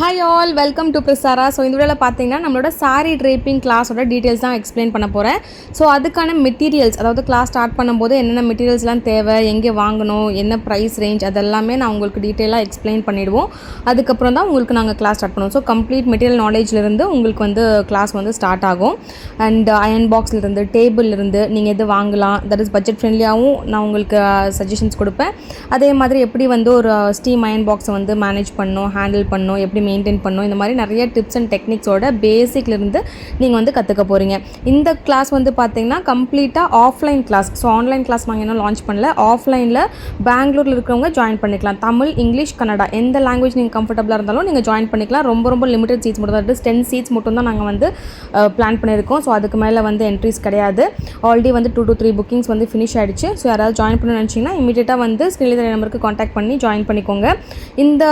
Hi all, welcome to Prisara. So இந்த வீடியோவில் பார்த்தீங்கன்னா நம்மளோட சாரீ ட்ரேப்பிங் கிளாஸோட டீட்டெயில்ஸ் தான் எக்ஸ்பிளைன் பண்ண போகிறேன். ஸோ அதுக்கான மெட்டீரியல்ஸ், அதாவது கிளாஸ் ஸ்டார்ட் பண்ணும்போது என்னென்ன மெட்டீரியல்ஸ்லாம் தேவை, எங்கே வாங்கணும், என்ன ப்ரைஸ் ரேஞ்ச், அதெல்லாமே நான் உங்களுக்கு டீட்டெயிலாக எக்ஸ்பிளைன் பண்ணிவிடுவோம். அதுக்கப்புறம் தான் உங்களுக்கு நாங்கள் கிளாஸ் ஸ்டார்ட் பண்ணுவோம். ஸோ கம்ப்ளீட் மெட்டீரியல் நாலேஜ்லேருந்து உங்களுக்கு வந்து கிளாஸ் வந்து ஸ்டார்ட் ஆகும். அண்ட் அயன் பாக்ஸ்லேருந்து, டேபிள்லேருந்து நீங்கள் எது வாங்கலாம், தட் இஸ் பட்ஜெட் ஃப்ரெண்ட்லியாகவும் நான் உங்களுக்கு சஜஷன்ஸ் கொடுப்பேன். அதே மாதிரி எப்படி வந்து ஒரு ஸ்டீம் அயன் பாக்ஸை வந்து மேனேஜ் பண்ணணும், ஹேண்டில் பண்ணணும், எப்படி மெயின்டைன் பண்ணணும், இந்த மாதிரி நிறைய டிப்ஸ் அண்ட் டெக்னிக்ஸோட பேசிக்லேருந்து நீங்கள் வந்து கற்றுக்க போகிறீங்க. இந்த கிளாஸ் வந்து பார்த்தீங்கன்னா கம்ப்ளீட்டாக offline class. So online class நாங்கள் இன்னும் லான்ச் பண்ணல. ஆஃப்லைனில் பெங்களூரில் இருக்கிறவங்க ஜாயின் பண்ணிக்கலாம். தமிழ், இங்கிலீஷ், கன்னடா எந்த லாங்குவேஜ் நீங்கள் கம்ஃபர்டபுளாக இருந்தாலும் நீங்கள் ஜாயின் பண்ணிக்கலாம். ரொம்ப லிமிடெட் சீட்ஸ் மட்டும் தான், 10 சீட்ஸ் மட்டும் தான் நாங்கள் வந்து பிளான் பண்ணியிருக்கோம். ஸோ அதுக்கு மேலே வந்து என்ட்ரிஸ் கிடையாது. ஆல்ரெடி வந்து 2 to 3 புக்கிங்ஸ் வந்து ஃபினிஷ் ஆகிடுச்சு. ஸோ யாராவது ஜாயின் பண்ண நினச்சிங்கன்னா இமீடியட்டாக வந்து ஸ்க்ரீனில் தெரிய நம்பருக்கு காண்டாக்ட் பண்ணி ஜாயின் பண்ணிக்கோங்க. இந்த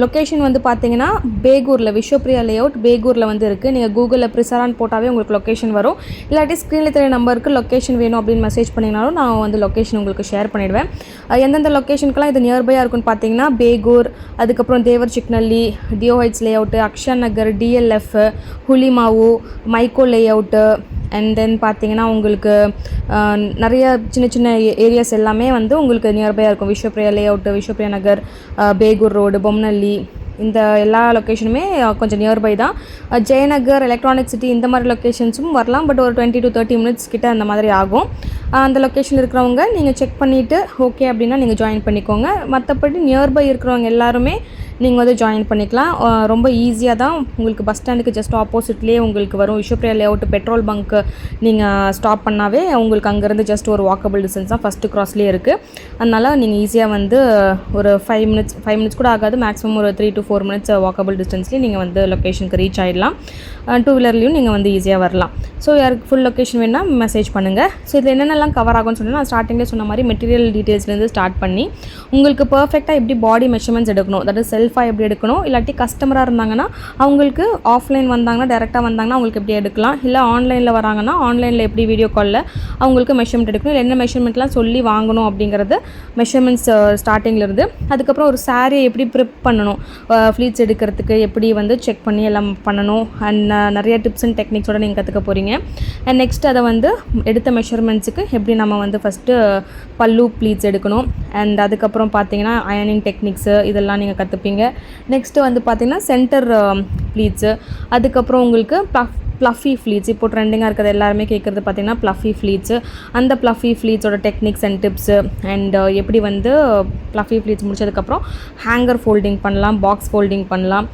லொக்கேஷன் வந்து பார்த்தீங்கன்னா பேகூரில், விஸ்வப்ரியா லேஅவுட் பேகூரில் வந்து இருக்குது. நீங்கள் கூகுளில் பிரிசாரான்னு போட்டாவே உங்களுக்கு லொக்கேஷன் வரும். இல்லாட்டி ஸ்க்ரீனில் தெரிய நம்பருக்கு லொக்கேஷன் வேணும் அப்படின்னு மெசேஜ் பண்ணிங்கனாலும் நான் வந்து லொக்கேஷன் உங்களுக்கு ஷேர் பண்ணிவிடுவேன். எந்தெந்த லொக்கேஷனுக்கெல்லாம் இது நியர்பையாக இருக்குன்னு பார்த்தீங்கன்னா பேகூர், அதுக்கப்புறம் தேவர் சிக்னல்லி, டிஓஹெச் layout, Akshay Nagar, DLF, Hulimavu, Mico layout, and then பார்த்தீங்கன்னா உங்களுக்கு நிறைய சின்ன ஏரியாஸ் எல்லாமே வந்து உங்களுக்கு நியர்பையாக இருக்கும். விஸ்வப்ரியா லேஅவுட்டு, விஸ்வப்ரியா நகர், பேகூர் ரோடு, பொம்னல்லி, இந்த எல்லா லொக்கேஷனுமே கொஞ்சம் நியர்பை தான். ஜெயநகர், எலக்ட்ரானிக் சிட்டி, இந்த மாதிரி லொக்கேஷன்ஸும் வரலாம். பட் ஒரு 20 to 30 minutes கிட்ட அந்த மாதிரி ஆகும். அந்த லொக்கேஷனில் இருக்கிறவங்க நீங்கள் செக் பண்ணிவிட்டு ஓகே அப்படின்னா நீங்கள் ஜாயின் பண்ணிக்கோங்க. மற்றபடி நியர்பை இருக்கிறவங்க எல்லாருமே நீங்கள் வந்து ஜாயின் பண்ணிக்கலாம். ரொம்ப ஈஸியாக தான். உங்களுக்கு பஸ் ஸ்டாண்டுக்கு ஜஸ்ட் ஆப்போசிட்லேயே உங்களுக்கு வரும். விஸ்வப்ரியா லேஅவுட் பெட்ரோல் பங்க்கு நீங்கள் ஸ்டாப் பண்ணாவே உங்களுக்கு அங்கேருந்து ஜஸ்ட் ஒரு வாக்கபிள் டிஸ்டன்ஸ் தான், ஃபஸ்ட்டு க்ராஸ்லேயே இருக்குது. அதனால் நீங்கள் ஈஸியாக வந்து ஒரு 5 minutes கூட ஆகாது, மேக்ஸிமம் ஒரு 3 to 4 minutes வாக்கபிள் டிஸ்டன்ஸ்லேயே நீங்கள் வந்து லொக்கேஷனுக்கு ரீச் ஆகிடலாம். 2 வீலர்லேயும் நீங்கள் வந்து ஈஸியாக வரலாம். ஸோ யாருக்கு ஃபுல் லொக்கேஷன் வேணால் மெசேஜ் பண்ணுங்கள். ஸோ இதில் என்னென்னலாம் கவர் ஆகும்னு சொன்னால், நான் ஸ்டார்டிங்லேயே சொன்ன மாதிரி மெட்டீரியல் டீட்டெயில்ஸ்லேருந்து ஸ்டார்ட் பண்ணி உங்களுக்கு பர்ஃபெக்டாக எப்படி பாடி மெஷர்மெண்ட்ஸ் எடுக்கணும், தட் இஸ் செல்ஃபாக எப்படி எடுக்கணும், இல்லாட்டி கஸ்டமராக இருந்தாங்கன்னா அவங்களுக்கு ஆஃப்லைன் வந்தாங்கன்னா டேரெக்டாக வந்தாங்கன்னா அவங்களுக்கு எப்படி எடுக்கலாம், இல்லை ஆன்லைனில் வராங்கன்னா ஆன்லைனில் எப்படி வீடியோ காலில் அவங்களுக்கு மெஷர்மெண்ட் எடுக்கணும், இல்லை என்ன மெஷர்மெண்ட்லாம் சொல்லி வாங்கணும் அப்படிங்கிறது மெஷர்மெண்ட்ஸ் ஸ்டார்டிங்லேருந்து. அதுக்கப்புறம் ஒரு சாரியை எப்படி ப்ரிப் பண்ணணும், ஃப்ளீட்ஸ் எடுக்கிறதுக்கு எப்படி வந்து செக் பண்ணி எல்லாம் பண்ணணும். அண்ட் நிறைய டிப்ஸ் அண்ட் டெக்னிக்ஸோட நீங்கள் கற்றுக்க போகிறீங்க. அண்ட் நெக்ஸ்ட் அதை வந்து எடுத்த மெஷர்மெண்ட்ஸுக்கு எப்படி நம்ம வந்து ஃபஸ்ட்டு பல்லு ப்ளீட்ஸ் எடுக்கணும். அண்ட் அதுக்கப்புறம் பார்த்தீங்கன்னா அயனிங் டெக்னிக்ஸு இதெல்லாம் நீங்கள் கற்றுப்பீங்க. நெக்ஸ்ட்டு வந்து பார்த்திங்கன்னா சென்டர் ப்ளீட்ஸு, அதுக்கப்புறம் உங்களுக்கு ப்ளஃபி ஃப்ளீட்ஸ், இப்போ ட்ரெண்டிங்காக இருக்கிறது எல்லாருமே கேட்குறது பார்த்திங்கன்னா ப்ளஃபி ஃப்ளீட்ஸு. அந்த ப்ளஃபி ஃப்ளீட்ஸோட டெக்னிக்ஸ் அண்ட் டிப்ஸு, அண்ட் எப்படி வந்து ப்ளஃபி ஃப்ளீட்ஸ் முடிச்சதுக்கப்புறம் ஹேங்கர் ஃபோல்டிங் பண்ணலாம், பாக்ஸ் ஃபோல்டிங் பண்ணலாம்,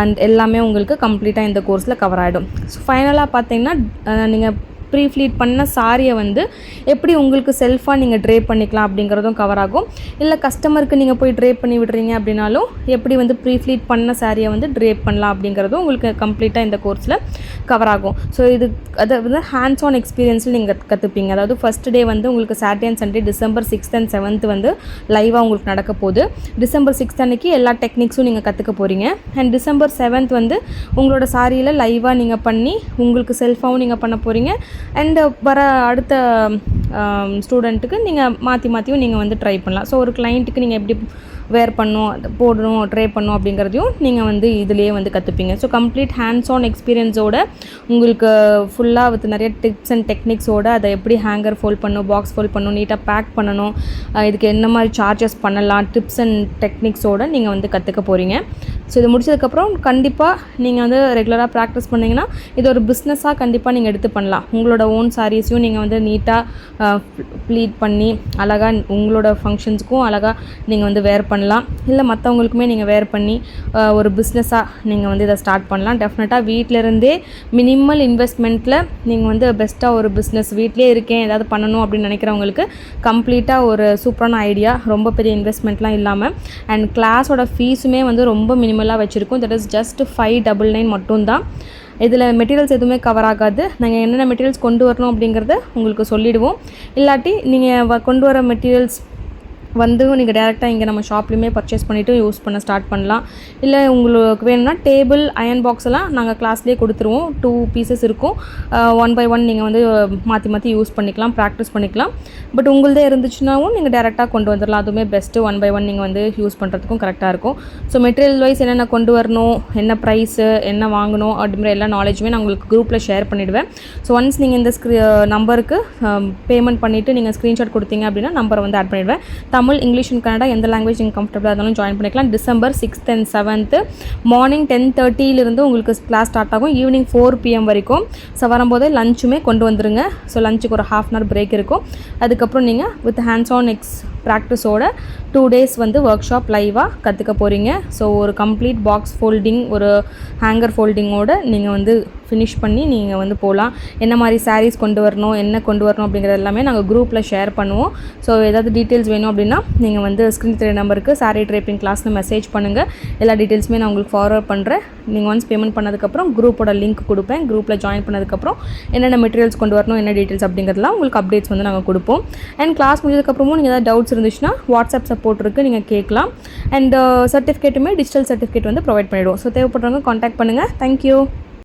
அண்ட் எல்லாமே உங்களுக்கு கம்ப்ளீட்டாக இந்த கோர்ஸில் கவர் ஆகிடும். ஸோ ஃபைனலாக பார்த்தீங்கன்னா நீங்கள் ப்ரீ ஃப்ளீட் பண்ண சாரியை வந்து எப்படி உங்களுக்கு செல்ஃபாக நீங்கள் ட்ரேப் பண்ணிக்கலாம் அப்படிங்கிறதும் கவர் ஆகும். இல்லை கஸ்டமருக்கு நீங்கள் போய் ட்ரேப் பண்ணி விடுறீங்க அப்படின்னாலும் எப்படி வந்து ப்ரீ ஃப்ளீட் பண்ண சாரியை வந்து ட்ரேப் பண்ணலாம் அப்படிங்கிறதும் உங்களுக்கு கம்ப்ளீட்டாக இந்த கோர்ஸில் கவர் ஆகும். ஸோ இது அதை வந்து ஹேண்ட்ஸ் ஆன் எக்ஸ்பீரியன்ஸில் நீங்கள் கற்றுப்பீங்க. அதாவது ஃபஸ்ட் டே வந்து உங்களுக்கு Saturday and Sunday December 6th and 7th வந்து லைவாக உங்களுக்கு நடக்க போகுது. December 6th அன்றைக்கி எல்லா டெக்னிக்ஸும் நீங்கள் கற்றுக்க போகிறீங்க. அண்ட் December 7th வந்து உங்களோட சாரியில் லைவாக நீங்கள் பண்ணி உங்களுக்கு செல்ஃபாகவும் நீங்கள் பண்ண போகிறீங்க. அண்டு வர அடுத்த ஸ்டூடெண்ட்டுக்கு நீங்கள் மாற்றியும் நீங்கள் வந்து ட்ரை பண்ணலாம். ஸோ ஒரு கிளைண்ட்டுக்கு நீங்கள் எப்படி வேர் பண்ணணும், போடணும், ட்ரை பண்ணணும் அப்படிங்கிறதையும் நீங்கள் வந்து இதிலேயே வந்து கற்றுப்பீங்க. ஸோ கம்ப்ளீட் ஹேண்ட்ஸ் ஆன் எக்ஸ்பீரியன்ஸோட உங்களுக்கு ஃபுல்லாக வித் நிறைய டிப்ஸ் அண்ட் டெக்னிக்ஸோட அதை எப்படி ஹேங்கர் ஃபோல்ட் பண்ணணும், பாக்ஸ் ஃபோல்ட் பண்ணணும், நீட்டாக பேக் பண்ணணும், இதுக்கு என்ன மாதிரி சார்ஜஸ் பண்ணலாம், டிப்ஸ் அண்ட் டெக்னிக்ஸோடு நீங்கள் வந்து கற்றுக்க போகிறீங்க. ஸோ இது முடிச்சதுக்கப்புறம் கண்டிப்பாக நீங்கள் வந்து ரெகுலராக ப்ராக்டிஸ் பண்ணிங்கன்னா இது ஒரு பிஸ்னஸாக கண்டிப்பாக நீங்கள் எடுத்து பண்ணலாம். உங்களோட ஓன் சாரீஸையும் நீங்கள் வந்து நீட்டாக ப்ளீட் பண்ணி அழகாக உங்களோட ஃபங்க்ஷன்ஸுக்கும் அழகாக நீங்கள் வந்து வேர் பண்ணலாம். இல்லை மற்றவங்களுக்குமே நீங்கள் வேர் பண்ணி ஒரு பிஸ்னஸாக நீங்கள் வந்து இதை ஸ்டார்ட் பண்ணலாம். டெஃபினட்டாக வீட்டிலேருந்தே மினிமல் இன்வெஸ்ட்மெண்ட்டில் நீங்கள் வந்து பெஸ்ட்டாக ஒரு பிஸ்னஸ் வீட்டிலே இருக்கேன் ஏதாவது பண்ணணும் அப்படின்னு நினைக்கிறவங்களுக்கு கம்ப்ளீட்டாக ஒரு சூப்பரான ஐடியா. ரொம்ப பெரிய இன்வெஸ்ட்மெண்ட்லாம் இல்லாமல். அண்ட் கிளாஸோட ஃபீஸுமே வந்து ரொம்ப மினிமலாக வச்சுருக்கோம். தட் இஸ் ஜஸ்ட் 599 மட்டும்தான். இதில் மெட்டீரியல்ஸ் எதுவுமே கவர் ஆகாது. நாங்கள் என்னென்ன மெட்டீரியல்ஸ் கொண்டு வரணும் அப்படிங்கிறத உங்களுக்கு சொல்லிவிடுவோம். இல்லாட்டி நீங்கள் கொண்டு வர மெட்டீரியல்ஸ் வந்து நீங்கள் டேரெக்டாக இங்கே நம்ம ஷாப்லேயுமே பர்ச்சேஸ் பண்ணிவிட்டு யூஸ் பண்ண ஸ்டார்ட் பண்ணலாம். இல்லை உங்களுக்கு வேணும்னா டேபிள் அயன் பாக்ஸ் எல்லாம் நாங்கள் கிளாஸ்லேயே கொடுத்துருவோம். 2 பீசஸ் இருக்கும். 1 by 1 நீங்கள் வந்து மாற்றி யூஸ் பண்ணிக்கலாம், ப்ராக்டிஸ் பண்ணிக்கலாம். பட் உங்களதே இருந்துச்சுன்னாவும் நீங்கள் டேரெக்டாக கொண்டு வந்துடலாம். அதுவுமே பெஸ்ட்டு. 1 by 1 நீங்கள் வந்து யூஸ் பண்ணுறதுக்கும் கரெக்டாக இருக்கும். ஸோ மெட்டீரியல் வைஸ் என்னென்ன கொண்டு வரணும், என்ன ப்ரைஸு, என்ன வாங்கணும் அப்படிங்கிற எல்லா நாலேஜுமே நான் உங்களுக்கு குரூப்பில் ஷேர் பண்ணிவிடுவேன். ஸோ ஒன்ஸ் நீங்கள் இந்த நம்பருக்கு பேமெண்ட் பண்ணிவிட்டு நீங்கள் ஸ்க்ரீன்ஷாட் கொடுத்தீங்க அப்படின்னா நம்பரை வந்து ஆட் பண்ணிவிடுவேன். தமிழ், இங்கிலீஷ் அண்ட் கன்னடா எந்த லாங்குவேஜ் நீங்கள் கம்ஃபர்டபுளாக இருந்தாலும் ஜாயின் பண்ணிக்கலாம். December 6th and 7th morning 10:30 உங்களுக்கு கிளாஸ் ஸ்டார்ட் ஆகும். ஈவினிங் 4 PM வரைக்கும். ஸோ வரும்போதே லஞ்சுமே கொண்டு வந்துருங்க. ஸோ லஞ்சுக்கு ஒரு 1/2 hour பிரேக் இருக்கும். அதுக்கப்புறம் நீங்கள் வித் ஹேண்ட்ஸ் ஆன் ப்ராக்டிஸோட 2 days வந்து ஒர்க் ஷாப் லைவாக கற்றுக்க போகிறீங்க. ஸோ ஒரு கம்ப்ளீட் பாக்ஸ் ஃபோல்டிங், ஒரு ஹேங்கர் ஃபோல்டிங்கோடு நீங்கள் வந்து ஃபினிஷ் பண்ணி நீங்கள் வந்து போகலாம். என்ன மாதிரி சாரீஸ் கொண்டு வரணும், என்ன கொண்டு வரணும் அப்படிங்கிறது எல்லாமே நாங்கள் குரூப்பில் ஷேர் பண்ணுவோம். ஸோ ஏதாவது டீட்டெயில்ஸ் வேணும் அப்படின்னா நீங்கள் வந்து ஸ்க்ரீன் தெரிய நம்பருக்கு சாரீ ட்ரேப்பிங் கிளாஸ்னு மெசேஜ் பண்ணுங்கள். எல்லா டீட்டெயில்ஸுமே நான் உங்களுக்கு ஃபார்வர்ட் பண்ணுறேன். நீங்கள் ஒன்ஸ் பேமெண்ட் பண்ணதுக்கப்புறம் குரூப்போட லிங்க் கொடுப்பேன். குரூப்பில் ஜாயின் பண்ணதுக்கப்புறம் என்னென்ன மெட்டீரியல்ஸ் கொண்டு வரணும், என்ன டீட்டெயில்ஸ் அப்படிங்கிறதுலாம் உங்களுக்கு அப்டேட்ஸ் வந்து நாங்கள் கொடுப்போம். அண்ட் கிளாஸ் முடிஞ்சதுக்கப்புறமும் நீங்கள் ஏதாவது டவுட்ஸ் இருந்துச்சுன்னா வாட்ஸ்அப் சப்போர்ட் இருக்குது, நீங்கள் கேட்கலாம். அண்ட் சர்டிஃபிகேட்டுமே டிஜிட்டல் சர்டிஃபிகேட் வந்து ப்ரொவைட் பண்ணிவிடுவோம். ஸோ தேவைப்படுறவங்க காண்டாக்ட் பண்ணுங்கள். தேங்க்யூ.